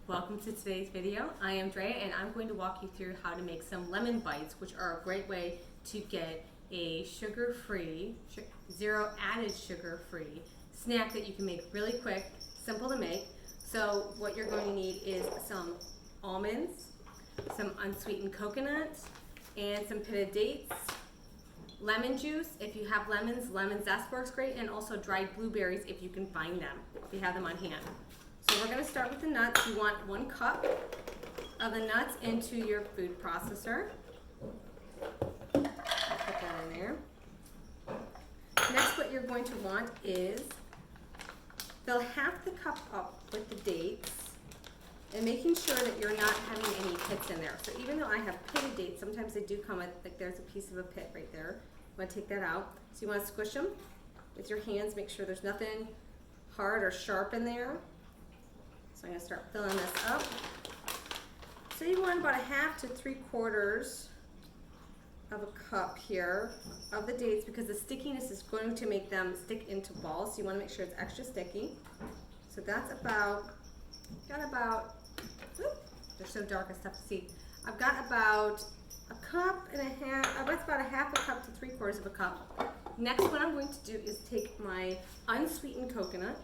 Welcome to today's video. I am Drea and I'm going to walk you through how to make some lemon bites, which are a great way to get a sugar-free, zero added sugar-free snack that you can make really quick, simple to make. So what you're going to need is some almonds, some unsweetened coconut, and some pitted dates, lemon juice. If you have lemons, lemon zest works great, and also dried blueberries if you can find them, if you have them on hand. So we're going to start with the nuts. You want 1 cup of the nuts into your food processor. I'll put that in there. Next, what you're going to want is fill half the cup up with the dates and making sure that you're not having any pits in there. So even though I have pitted dates, sometimes they do come with, like there's a piece of a pit right there. You want to take that out. So you want to squish them with your hands, make sure there's nothing hard or sharp in there. So I'm going to start filling this up. So you want about 1/2 to 3/4 of a cup here of the dates, because the stickiness is going to make them stick into balls. So you want to make sure it's extra sticky. So that's about, they're so dark it's tough to see. I've got about 1.5 cups, that's about 1/2 cup to 3/4 of a cup. Next, what I'm going to do is take my unsweetened coconut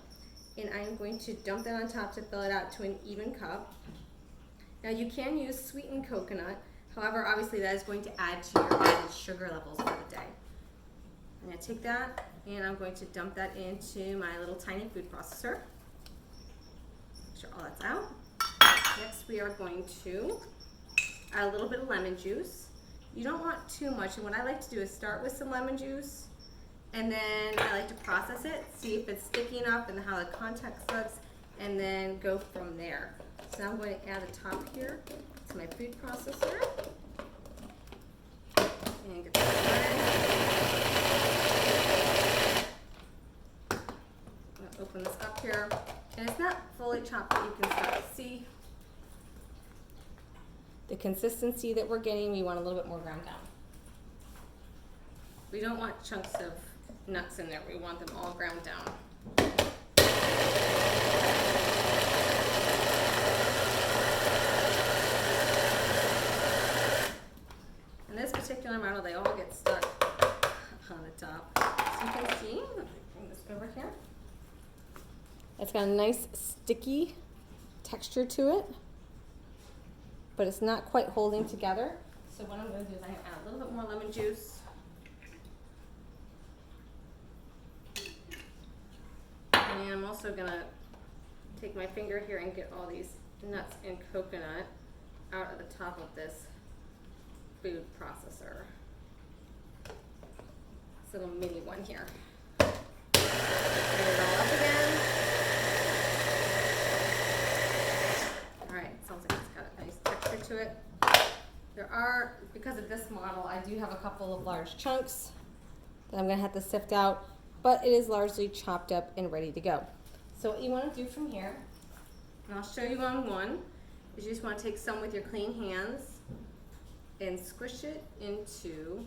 and I'm going to dump that on top to fill it out to an even cup. Now you can use sweetened coconut, however obviously that is going to add to your added sugar levels for the day. I'm going to take that and I'm going to dump that into my little tiny food processor. Make sure all that's out. Next we are going to add a little bit of lemon juice. You don't want too much, and what I like to do is start with some lemon juice and then I like to process it, see if it's sticky enough and how the context looks, and then go from there. So now I'm going to add the top here to my food processor and get that ready. I'm going to open this up here, and it's not fully chopped, but you can start to see the consistency that we're getting. We want a little bit more ground down. We don't want chunks of nuts in there. We want them all ground down. In this particular model, they all get stuck on the top. So you can see, let me bring this over here. It's got a nice sticky texture to it, but it's not quite holding together. So what I'm going to do is I'm going to add a little bit more lemon juice. And I'm also going to take my finger here and get all these nuts and coconut out of the top of this food processor. This little mini one here. Bring it all up again. Alright, sounds like it's got a nice texture to it. Because of this model, I do have a couple of large chunks that I'm going to have to sift out, but it is largely chopped up and ready to go. So what you want to do from here, and I'll show you on one, is you just want to take some with your clean hands and squish it into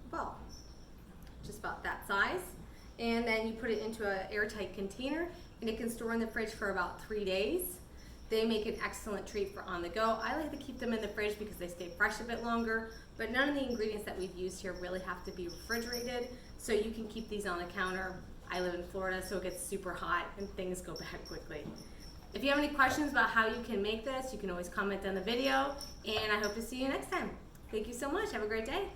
a ball, just about that size. And then you put it into an airtight container, and it can store in the fridge for about 3 days. They make an excellent treat for on the go. I like to keep them in the fridge because they stay fresh a bit longer, but none of the ingredients that we've used here really have to be refrigerated, so you can keep these on the counter. I live in Florida, so it gets super hot and things go bad quickly. If you have any questions about how you can make this, you can always comment on the video, and I hope to see you next time. Thank you so much. Have a great day.